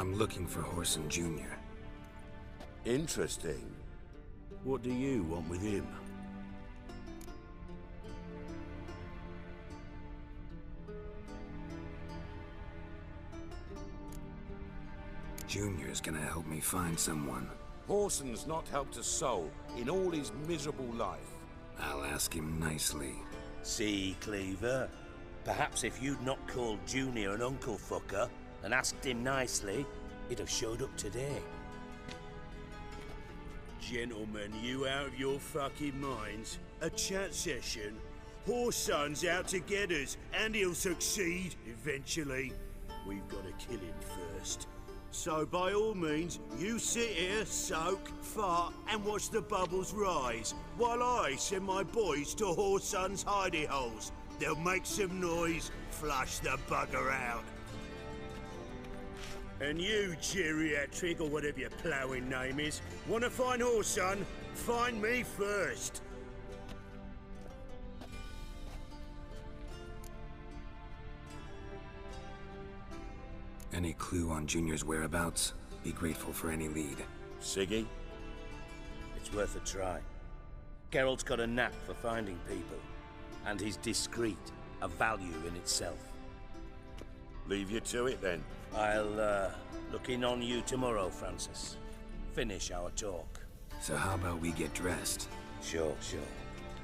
I'm looking for Horson Jr. Interesting. What do you want with him? Junior's gonna help me find someone. Horson's not helped a soul in all his miserable life. I'll ask him nicely. See, Cleaver? Perhaps if you'd not called Junior an uncle fucker and asked him nicely, he'd have showed up today. Gentlemen, you out of your fucking minds? A chat session? Horson's out to get us, and he'll succeed eventually. We've got to kill him first. So by all means, you sit here, soak, fart, and watch the bubbles rise, while I send my boys to Horson's hidey holes. They'll make some noise, flush the bugger out. And you, geriatric, or whatever your ploughing name is, want to find Horson? Find me first. Any clue on Junior's whereabouts? Be grateful for any lead. Siggy? It's worth a try. Geralt's got a knack for finding people, and he's discreet, a value in itself. Leave you to it then. I'll look in on you tomorrow, Francis. Finish our talk. So how about we get dressed? Sure.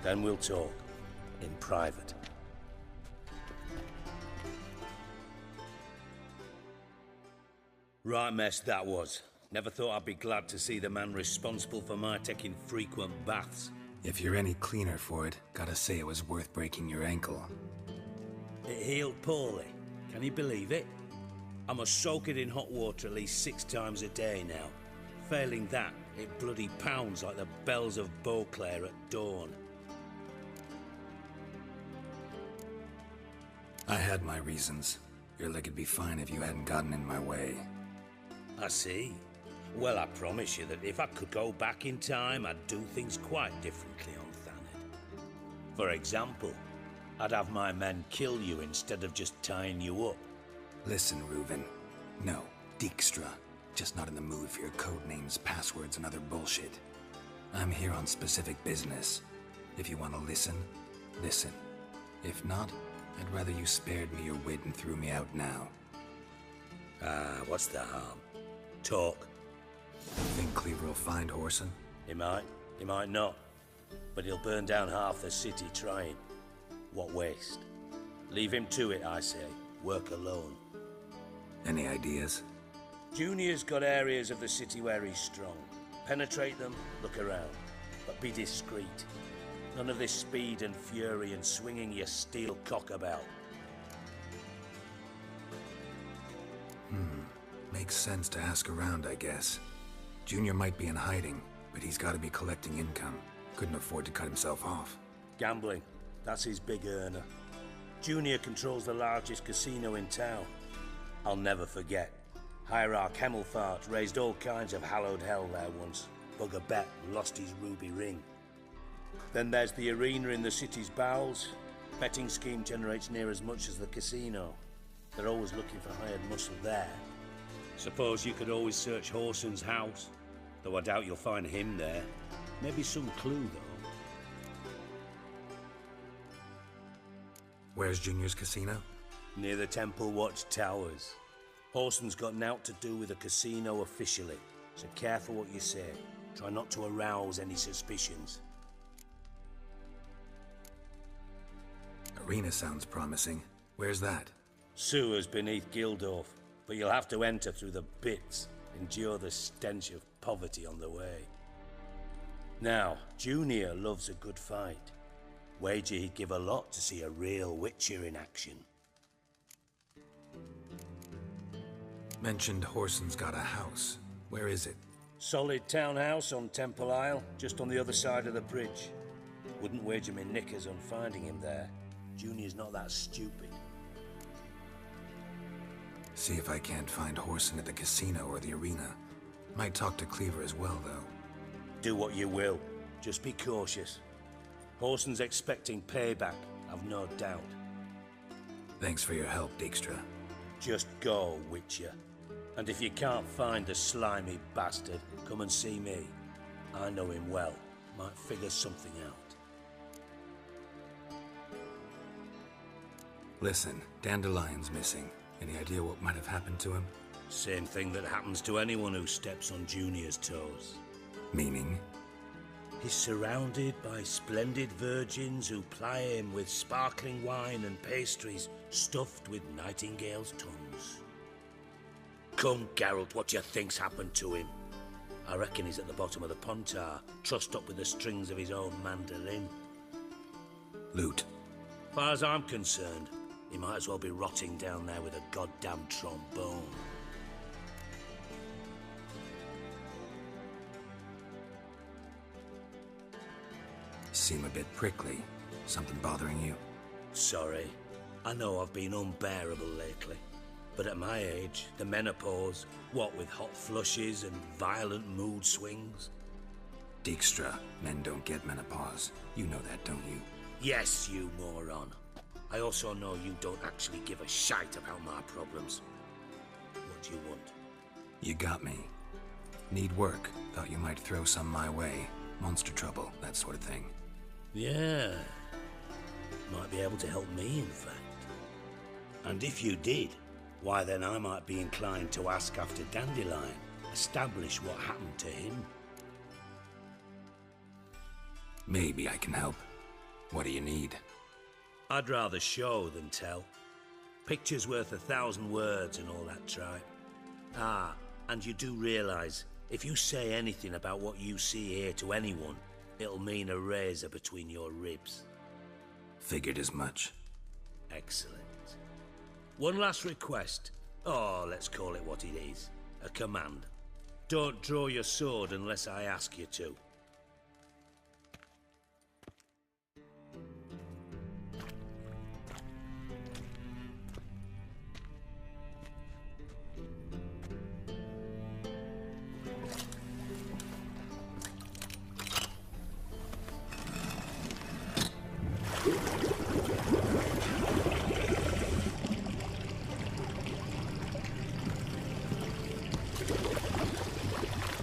Then we'll talk. In private. Right mess that was. Never thought I'd be glad to see the man responsible for my taking frequent baths. If you're any cleaner for it, gotta say it was worth breaking your ankle. It healed poorly. Can you believe it? I must soak it in hot water at least 6 times a day now. Failing that, it bloody pounds like the bells of Beauclair at dawn. I had my reasons. Your leg would be fine if you hadn't gotten in my way. I see. Well, I promise you that if I could go back in time, I'd do things quite differently on Thanet. For example, I'd have my men kill you instead of just tying you up. Listen, Reuven. No, Dijkstra. Just not in the mood for your code names, passwords, and other bullshit. I'm here on specific business. If you want to listen, listen. If not, I'd rather you spared me your wit and threw me out now. What's the harm? Talk. Think Cleaver will find Horson? He might not. But he'll burn down half the city trying. What waste? Leave him to it, I say. Work alone. Any ideas? Junior's got areas of the city where he's strong. Penetrate them, look around. But be discreet. None of this speed and fury and swinging your steel cock about. Makes sense to ask around, I guess. Junior might be in hiding, but he's got to be collecting income. Couldn't afford to cut himself off. Gambling. That's his big earner. Junior controls the largest casino in town. I'll never forget. Hierarch Hemmelfart raised all kinds of hallowed hell there once. Bugger bet lost his ruby ring. Then there's the arena in the city's bowels. Betting scheme generates near as much as the casino. They're always looking for hired muscle there. Suppose you could always search Horson's house, though I doubt you'll find him there. Maybe some clue, though. Where's Junior's casino? Near the Temple Watch Towers. Horson's got naught to do with the casino officially, so careful what you say. Try not to arouse any suspicions. Arena sounds promising. Where's that? Sewers beneath Gildorf, but you'll have to enter through the pits, endure the stench of poverty on the way. Now, Junior loves a good fight. Wager he'd give a lot to see a real Witcher in action. Mentioned Horson's got a house. Where is it? Solid townhouse on Temple Isle, just on the other side of the bridge. Wouldn't wager me knickers on finding him there. Junior's not that stupid. See if I can't find Horson at the casino or the arena. Might talk to Cleaver as well, though. Do what you will. Just be cautious. Horson's expecting payback, I've no doubt. Thanks for your help, Dijkstra. Just go, Witcher. And if you can't find the slimy bastard, come and see me. I know him well. Might figure something out. Listen, Dandelion's missing. Any idea what might have happened to him? Same thing that happens to anyone who steps on Junior's toes. Meaning? He's surrounded by splendid virgins who ply him with sparkling wine and pastries stuffed with nightingales' tongues. Come, Geralt, what do you think's happened to him? I reckon he's at the bottom of the Pontar, trussed up with the strings of his own mandolin. Loot. Far as I'm concerned, he might as well be rotting down there with a goddamn trombone. Seem a bit prickly. Something bothering you? Sorry. I know I've been unbearable lately. But at my age, the menopause, what with hot flushes and violent mood swings. Dijkstra, men don't get menopause. You know that, don't you? Yes, you moron. I also know you don't actually give a shite about my problems. What do you want? You got me. Need work. Thought you might throw some my way. Monster trouble, that sort of thing. Yeah. Might be able to help me, in fact. And if you did, why then I might be inclined to ask after Dandelion, establish what happened to him. Maybe I can help. What do you need? I'd rather show than tell. Picture's worth 1,000 words and all that tripe. Ah, and you do realize, if you say anything about what you see here to anyone, it'll mean a razor between your ribs. Figured as much. Excellent. One last request. Oh, let's call it what it is. A command. Don't draw your sword unless I ask you to.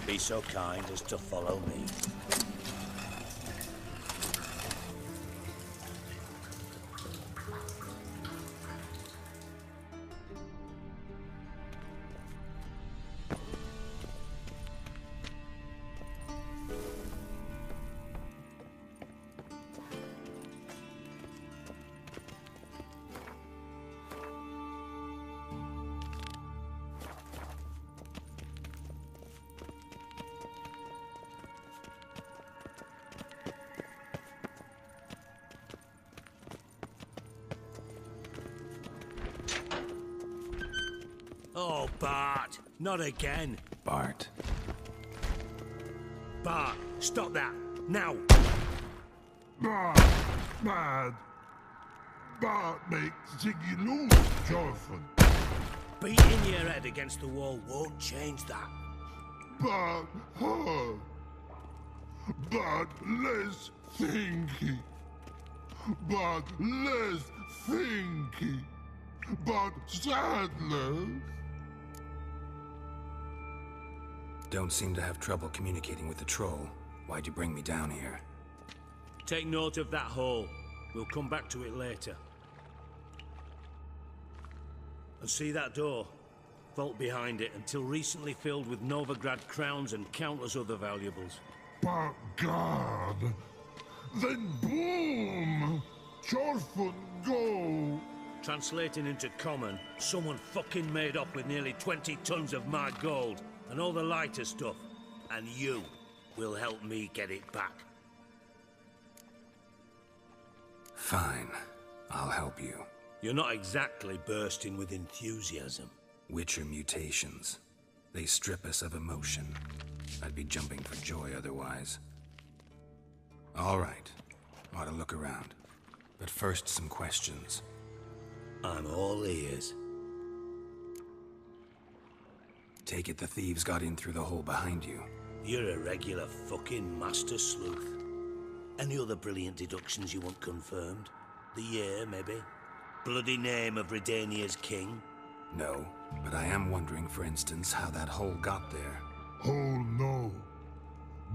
Be so kind as to follow me. Oh, Bart! Not again! Bart. Bart, stop that! Now! Bart, bad. Bart makes Ziggy lose, Jonathan. Beating your head against the wall won't change that. Bart hurt. Bart less thinky. Bart less thinky. Bart sadness. Don't seem to have trouble communicating with the troll. Why'd you bring me down here? Take note of that hole. We'll come back to it later. And see that door? Vault behind it, until recently filled with Novigrad crowns and countless other valuables. But God. Then boom! Chorfun go! Translating into common, someone fucking made off with nearly 20 tons of my gold, and all the lighter stuff. And you will help me get it back. Fine. I'll help you. You're not exactly bursting with enthusiasm. Witcher mutations. They strip us of emotion. I'd be jumping for joy otherwise. All right. Ought to look around. But first, some questions. I'm all ears. Take it the thieves got in through the hole behind you. You're a regular fucking master sleuth. Any other brilliant deductions you want confirmed? The year, maybe? Bloody name of Redania's king? No, But I am wondering, for instance, how that hole got there. Hole no.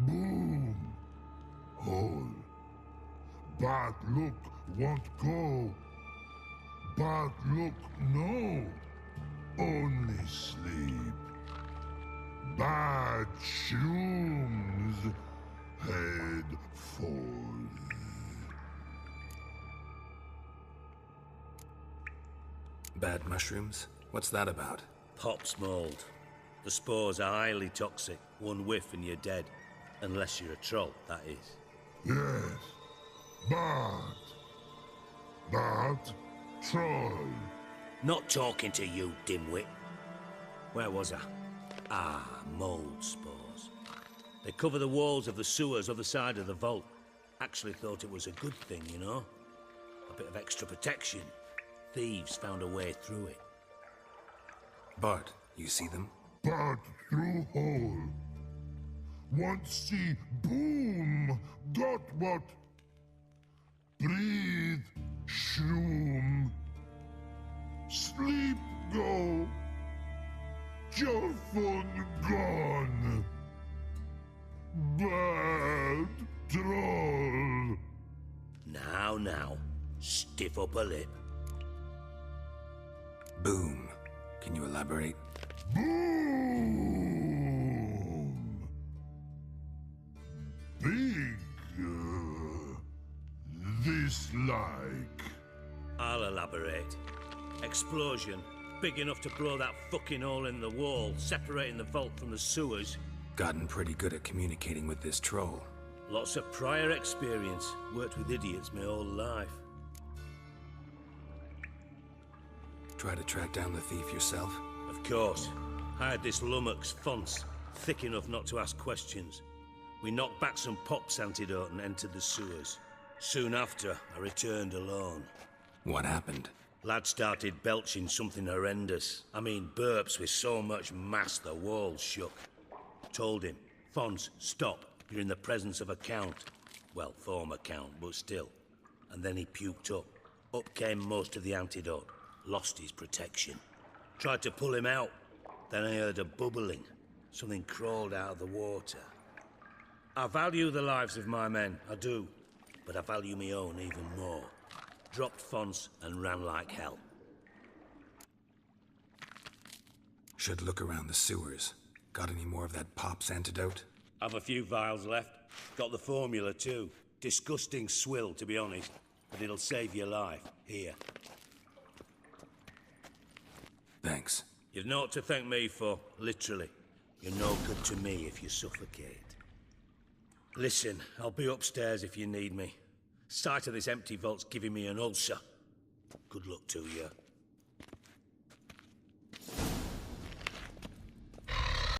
Boom. Hole. Bad look won't go. Bad look no. Only sleep. Bad shrooms. Head falls. Bad mushrooms? What's that about? Pops mold. The spores are highly toxic. One whiff and you're dead. Unless you're a troll, that is. Yes. Bad. Bad troll. Not talking to you, dimwit. Where was I? Ah, mold spores. They cover the walls of the sewers other side of the vault. Actually thought it was a good thing, you know? A bit of extra protection. Thieves found a way through it. Bart, you see them? Bad through hole. Want see boom. Got what? Breathe. Shroom. Sleep go. Your phone gone. Bad troll. Now. Stiff upper lip. Boom. Can you elaborate? Boom. Big. This like. I'll elaborate. Explosion. Big enough to blow that fucking hole in the wall, separating the vault from the sewers. Gotten pretty good at communicating with this troll. Lots of prior experience. Worked with idiots my whole life. Try to track down the thief yourself? Of course. Hired this lummox, Fonce, thick enough not to ask questions. We knocked back some Pop's antidote and entered the sewers. Soon after, I returned alone. What happened? Lad started belching something horrendous. I mean, burps with so much mass the walls shook. Told him, Fonce, stop. You're in the presence of a count. Well, former count, but still. And then he puked up. Up came most of the antidote. Lost his protection. Tried to pull him out. Then I heard a bubbling. Something crawled out of the water. I value the lives of my men, I do. But I value my own even more. Dropped Fonce and ran like hell. Should look around the sewers. Got any more of that Pop's antidote? Have a few vials left. Got the formula too. Disgusting swill, to be honest. But it'll save your life. Here. Thanks. You've naught to thank me for, literally. You're no good to me if you suffocate. Listen, I'll be upstairs if you need me. Sight of this empty vault's giving me an ulcer. Good luck to you.